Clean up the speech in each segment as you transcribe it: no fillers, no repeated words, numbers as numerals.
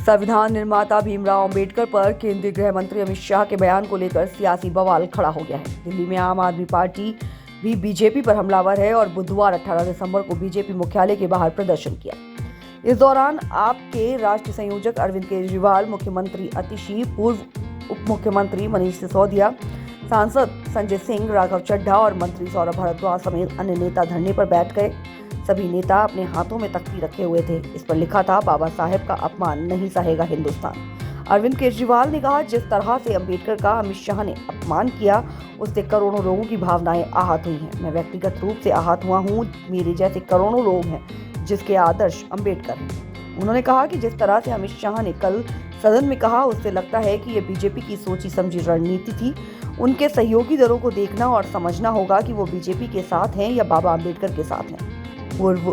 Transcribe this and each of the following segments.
संविधान निर्माता भीमराव अंबेडकर पर केंद्रीय गृह मंत्री अमित शाह के बयान को लेकर सियासी बवाल खड़ा हो गया है। दिल्ली में आम आदमी पार्टी भी बीजेपी पर हमलावर है और बुधवार 18 दिसंबर को बीजेपी मुख्यालय के बाहर प्रदर्शन किया। इस दौरान आप के राष्ट्रीय संयोजक अरविंद केजरीवाल, मुख्यमंत्री आतिशी, पूर्व उप मुख्यमंत्री मनीष सिसोदिया, सांसद संजय सिंह, राघव चड्ढा और मंत्री सौरभ भारद्वाज समेत अन्य नेता धरने पर बैठ गए। सभी नेता अपने हाथों में तख्ती रखे हुए थे। इस पर लिखा था, बाबा साहेब का अपमान नहीं सहेगा हिंदुस्तान। अरविंद केजरीवाल ने कहा, जिस तरह से अंबेडकर का अमित शाह ने अपमान किया, उससे करोड़ों लोगों की भावनाएं आहत हुई हैं। मैं व्यक्तिगत रूप से आहत हुआ हूं। मेरे जैसे करोड़ों लोग हैं जिसके आदर्श अंबेडकर हैं। उन्होंने कहा कि जिस तरह से अमित शाह ने कल सदन में कहा, उससे लगता है कि ये बीजेपी की सोची समझी रणनीति थी। उनके सहयोगी दलों को देखना और समझना होगा कि वो बीजेपी के साथ हैं या बाबा अंबेडकर के साथ हैं। पूर्व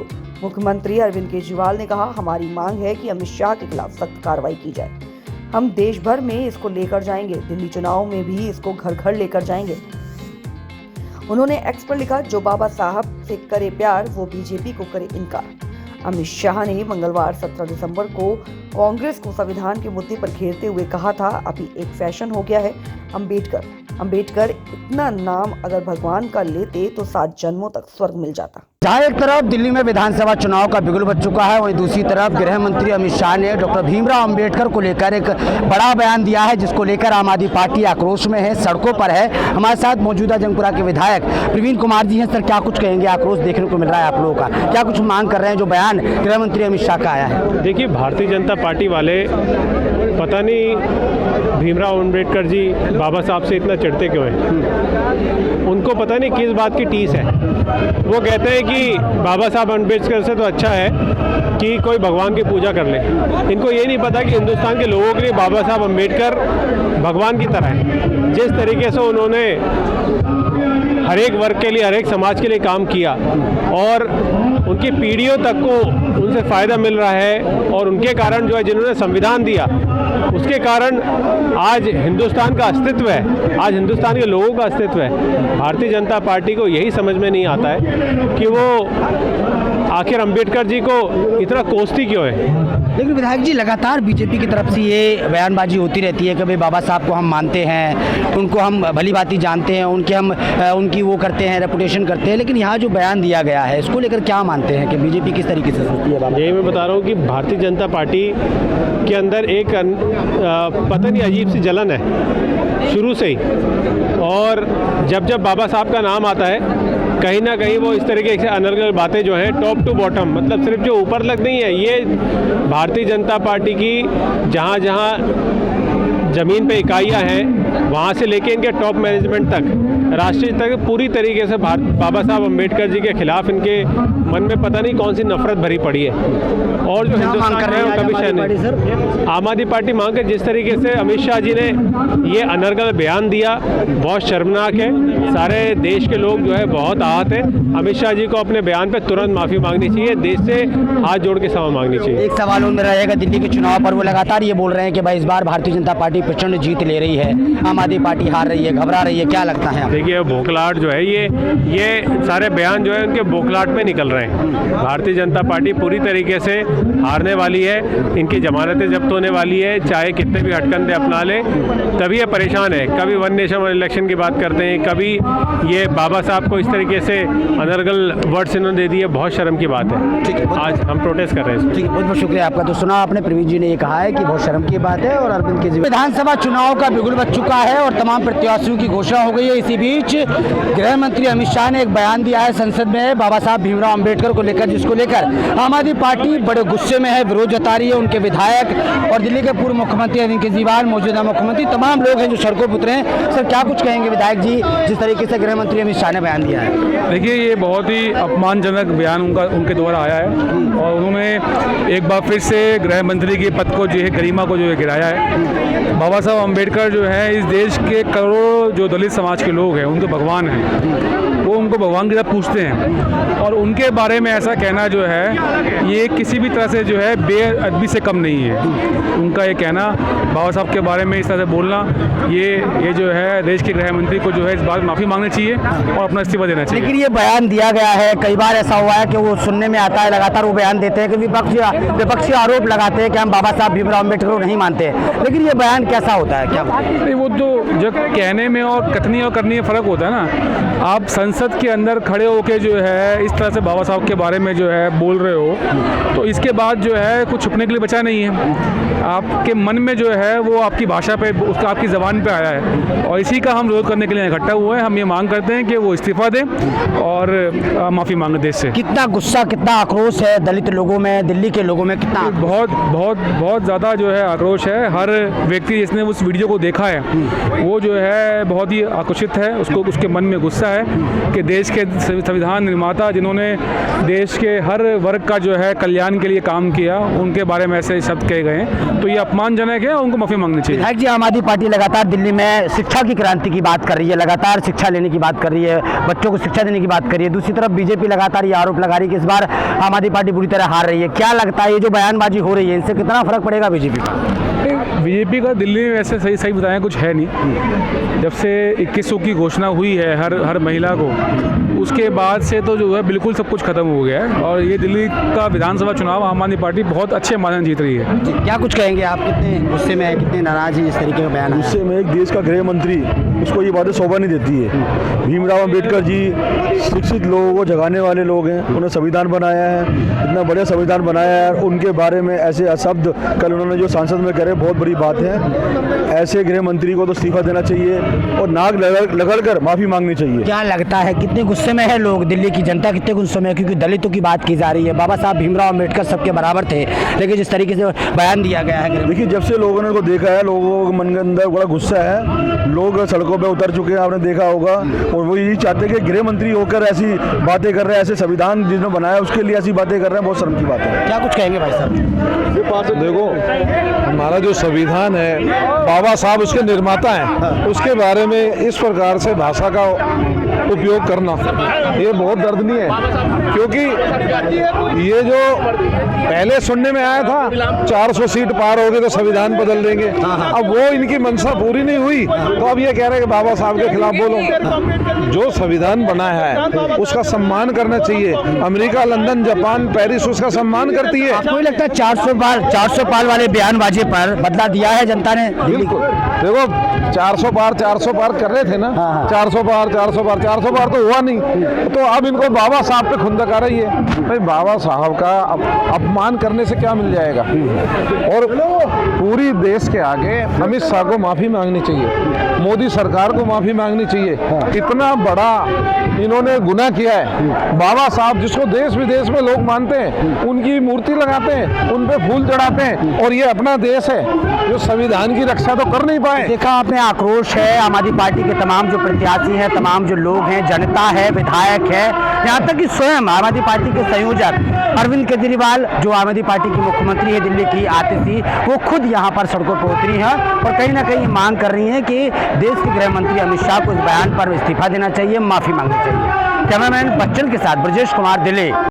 मुख्यमंत्री अरविंद केजरीवाल ने कहा, हमारी मांग है कि अमित शाह के खिलाफ सख्त कार्रवाई की जाए। हम देश भर में इसको लेकर जाएंगे। दिल्ली चुनाव में भी इसको घर घर लेकर जाएंगे। उन्होंने एक्स पर लिखा, जो बाबा साहब से करे प्यार वो बीजेपी को करे इनकार। अमित शाह ने मंगलवार 17 दिसंबर को कांग्रेस को संविधान के मुद्दे पर घेरते हुए कहा था, अभी एक फैशन हो गया है अंबेडकर इतना नाम अगर भगवान का लेते तो 7 जन्मों तक स्वर्ग मिल जाता। जहाँ एक तरफ दिल्ली में विधानसभा चुनाव का बिगुल बज चुका है, वहीं दूसरी तरफ गृह मंत्री अमित शाह ने डॉक्टर भीमराव अंबेडकर को लेकर एक बड़ा बयान दिया है, जिसको लेकर आम आदमी पार्टी आक्रोश में है, सड़कों पर है। हमारे साथ मौजूदा जंगपुरा के विधायक प्रवीण कुमार जी हैं। सर, क्या कुछ कहेंगे? आक्रोश देखने को मिल रहा है आप लोगों का, क्या कुछ मांग कर रहे हैं जो बयान गृह मंत्री अमित शाह का आया है? देखिए, भारतीय जनता पार्टी वाले पता नहीं भीमराव अंबेडकर जी बाबा साहब से इतना चिढ़ते क्यों हैं। उनको पता नहीं किस बात की टीस है। वो कहते हैं कि बाबा साहब अंबेडकर से तो अच्छा है कि कोई भगवान की पूजा कर ले। इनको ये नहीं पता कि हिंदुस्तान के लोगों के लिए बाबा साहब अंबेडकर भगवान की तरह है। जिस तरीके से उन्होंने हर एक वर्ग के लिए, हर एक समाज के लिए काम किया और उनकी पीढ़ियों तक को उनसे फ़ायदा मिल रहा है, और उनके कारण जो है, जिन्होंने संविधान दिया, उसके कारण आज हिंदुस्तान का अस्तित्व है, आज हिंदुस्तान के लोगों का अस्तित्व है। भारतीय जनता पार्टी को यही समझ में नहीं आता है कि वो आखिर अंबेडकर जी को इतना कोसती क्यों है। लेकिन विधायक जी, लगातार बीजेपी की तरफ से ये बयानबाजी होती रहती है कि भाई बाबा साहब को हम मानते हैं, उनको हम भली भांति जानते हैं, उनकी वो करते हैं, रेपुटेशन करते हैं, लेकिन यहाँ जो बयान दिया गया है इसको लेकर क्या मानते हैं कि बीजेपी किस तरीके से सोचती है? यही मैं बता रहा हूँ कि भारतीय जनता पार्टी के अंदर एक पता नहीं अजीब सी जलन है शुरू से ही, और जब बाबा साहब का नाम आता है, कहीं ना कहीं वो इस तरीके से अनर्गल बातें जो हैं, टॉप टू बॉटम, मतलब सिर्फ जो ऊपर तक नहीं है, ये भारतीय जनता पार्टी की जहाँ ज़मीन पे इकाइयाँ हैं, वहाँ से लेके इनके टॉप मैनेजमेंट तक, राष्ट्रीय तक, पूरी तरीके से बाबा साहब अंबेडकर जी के खिलाफ इनके मन में पता नहीं कौन सी नफरत भरी पड़ी है। और जो हिंदुस्तान है वो कभी शायद नहीं। आम आदमी पार्टी मांग है, जिस तरीके से अमित शाह जी ने ये अनर्गल बयान दिया, बहुत शर्मनाक है। सारे देश के लोग जो है बहुत आहत है। अमित शाह जी को अपने बयान पर तुरंत माफ़ी मांगनी चाहिए, देश से हाथ जोड़ के क्षमा मांगनी चाहिए। एक सवाल उनमें रहेगा, दिल्ली के चुनाव पर वो लगातार ये बोल रहे हैं कि भाई इस बार भारतीय जनता पार्टी प्रचंड जीत ले रही है, आम आदमी पार्टी हार रही है, घबरा रही है, क्या लगता है? देखिए, बौखलाहट जो है, ये सारे बयान जो है उनके बौखलाहट में निकल रहे हैं। भारतीय जनता पार्टी पूरी तरीके से हारने वाली है, इनकी जमानतें जब्त होने वाली है, चाहे कितने भी हटकंडे अपना ले, तभी ये परेशान है। कभी वन नेशन वन इलेक्शन की बात करते हैं, कभी ये बाबा साहब को इस तरीके से अनर्गल वर्ड्स इन्होंने दे दिए, बहुत शर्म की बात है। ठीक है, आज हम प्रोटेस्ट कर रहे हैं। ठीक है, बहुत बहुत शुक्रिया आपका। तो सुना आपने, प्रवीण जी ने ये कहा है कि बहुत शर्म की बात है। और अरविंद केजरीवाल, विधानसभा चुनाव का बिगुल बज चुका है और तमाम प्रत्याशियों की घोषणा हो गई है। इसी बीच गृह मंत्री अमित शाह ने एक बयान दिया है संसद में बाबा साहब भीमराव अंबेडकर को लेकर, जिसको लेकर आम आदमी पार्टी बड़े गुस्से में है, विरोध जता रही है। उनके विधायक और दिल्ली के पूर्व मुख्यमंत्री अरविंद केजरीवाल, मौजूदा मुख्यमंत्री, तमाम लोग हैं जो सड़कों पर उतरे हैं। सर, क्या कुछ कहेंगे विधायक जी, जिस तरीके से गृह मंत्री अमित शाह ने बयान दिया है? देखिए, ये बहुत ही अपमानजनक बयान उनके द्वारा आया है, और उन्होंने एक बार फिर से गृह मंत्री के पद को जो है, गरिमा को जो है गिराया है। बाबा साहब अंबेडकर जो है, इस देश के करोड़ों जो दलित समाज के लोग हैं, उनके भगवान हैं, वो उनको भगवान की तरह पूछते हैं, और उनके बारे में ऐसा कहना जो है ये किसी भी तरह से जो है बेअदबी से कम नहीं है। उनका ये कहना, बाबा साहब के बारे में इस तरह से बोलना, ये जो है देश के गृह मंत्री को जो है इस बात माफ़ी मांगनी चाहिए और अपना इस्तीफा देना चाहिए। लेकिन ये बयान दिया गया है, कई बार ऐसा हुआ है कि वो सुनने में आता है, लगातार वो बयान देते हैं कि विपक्षी आरोप लगाते हैं कि हम बाबा साहब भीमराव अम्बेडकर को नहीं मानते, लेकिन ये बयान कैसा होता है, क्या नहीं, वो तो जब कहने में और कथनी और करनी में फ़र्क होता है ना। आप संसद के अंदर खड़े होकर जो है इस तरह से बाबा साहब के बारे में जो है बोल रहे हो, तो इसके बाद जो है कुछ छुपने के लिए बचा नहीं है। आपके मन में जो है वो आपकी भाषा पे, उसका आपकी ज़बान पे आया है और इसी का हम विरोध करने के लिए इकट्ठा हुए हैं। हम ये मांग करते हैं कि वो इस्तीफा दें और माफ़ी मांगे देश से। कितना गुस्सा, कितना आक्रोश है दलित लोगों में, दिल्ली के लोगों में, कितना बहुत ज़्यादा जो है आक्रोश है। हर व्यक्ति जिसने उस वीडियो को देखा है वो जो है बहुत ही आक्रोशित है, उसके मन में गुस्सा है कि देश के संविधान निर्माता जिन्होंने देश के हर वर्ग का जो है कल्याण के लिए काम किया, उनके बारे में ऐसे शब्द कहे गए हैं, तो ये अपमानजनक है और उनको माफ़ी मांगनी चाहिए। विधायक जी, आम आदमी पार्टी लगातार दिल्ली में शिक्षा की क्रांति की बात कर रही है, लगातार शिक्षा लेने की बात कर रही है, बच्चों को शिक्षा देने की बात कर रही है। दूसरी तरफ बीजेपी लगातार ये आरोप लगा रही है कि इस बार आम आदमी पार्टी बुरी तरह हार रही है। क्या लगता है ये जो बयानबाजी हो रही है, इनसे कितना फर्क पड़ेगा बीजेपी पर? बीजेपी का दिल्ली में वैसे सही बताएं कुछ है नहीं। जब से 2100 की घोषणा हुई है हर महिला को, उसके बाद से तो जो है बिल्कुल सब कुछ खत्म हो गया है और ये दिल्ली का विधानसभा चुनाव आम आदमी पार्टी बहुत अच्छे मार्जिन जीत रही है। क्या कुछ कहेंगे आप, कितने गुस्से में है, कितने नाराज हैं इस तरीके का बयान? गुस्से में एक देश का गृह मंत्री, उसको ये बातें शोभा नहीं देती है। भीमराव अम्बेडकर जी शिक्षित लोगों को जगाने वाले लोग हैं, उन्होंने संविधान बनाया है, इतना बढ़िया संविधान बनाया है, उनके बारे में ऐसे अशब्द कल उन्होंने जो सांसद में करे, बहुत बड़ी बात है। ऐसे गृह मंत्री को तो इस्तीफा देना चाहिए और नाक रगड़ कर माफ़ी मांगनी चाहिए। क्या लगता है कितने गुस्से में है लोग, दिल्ली की जनता कितने गुस्से में है? क्योंकि दलितों की बात की जा रही है, बाबा साहब भीमराव अम्बेडकर सबके बराबर थे, लेकिन जिस तरीके से बयान दिया गया है, देखिए जब से लोगों ने उनको देखा है, लोगों के मन के अंदर बड़ा गुस्सा है, लोग सड़कों पे उतर चुके हैं, आपने देखा होगा, और वो यही चाहते हैं कि गृह मंत्री होकर ऐसी बातें कर रहे हैं, ऐसे संविधान जिसने बनाया उसके लिए ऐसी बातें कर रहे हैं, बहुत शर्म की बात है। क्या कुछ कहेंगे भाई साहब? देखो, हमारा जो संविधान है, बाबा साहब उसके निर्माता हैं, उसके बारे में इस प्रकार से भाषा का उपयोग करना ये बहुत दर्दनीय है। क्योंकि ये जो पहले सुनने में आया था 400 सीट पार हो गई तो संविधान बदल देंगे, अब वो इनकी मंशा पूरी नहीं हुई तो अब ये कह रहे हैं कि बाबा साहब के खिलाफ बोलो। जो संविधान बना है उसका सम्मान करना चाहिए। अमेरिका, लंदन, जापान, पेरिस उसका सम्मान करती है। आपको नहीं लगता 400 पार वाले बयानबाजी पर बदला दिया है जनता ने दिल्ली को? देखो 400 पार कर रहे थे ना, 400 पार तो हुआ नहीं, तो अब इनको बाबा साहब पे खुंदक आ रही है। भाई बाबा साहब का अपमान करने से क्या मिल जाएगा? और पूरी देश के आगे अमित शाह को माफ़ी मांगनी चाहिए, मोदी सरकार को माफ़ी मांगनी चाहिए। इतना बड़ा इन्होंने गुनाह किया है। बाबा साहब जिसको देश विदेश में लोग मानते हैं, उनकी मूर्ति लगाते हैं, उन पे फूल चढ़ाते हैं, और ये अपना देश है जो संविधान की रक्षा तो कर नहीं पाए। देखा आपने, आक्रोश है आम आदमी पार्टी के तमाम जो प्रत्याशी हैं, तमाम जो लोग हैं, जनता है, विधायक है, यहाँ तक कि स्वयं आम आदमी पार्टी के संयोजक अरविंद केजरीवाल जो आम आदमी पार्टी की मुख्यमंत्री है दिल्ली की आतिशी, वो खुद यहाँ पर सड़कों पर उतरी हैं और कहीं ना कहीं मांग कर रही हैं कि देश के गृह मंत्री अमित शाह को इस बयान पर इस्तीफा देना चाहिए, माफ़ी मांगनी चाहिए। कैमरामैन बच्चन के साथ ब्रजेश कुमार, दिल्ली।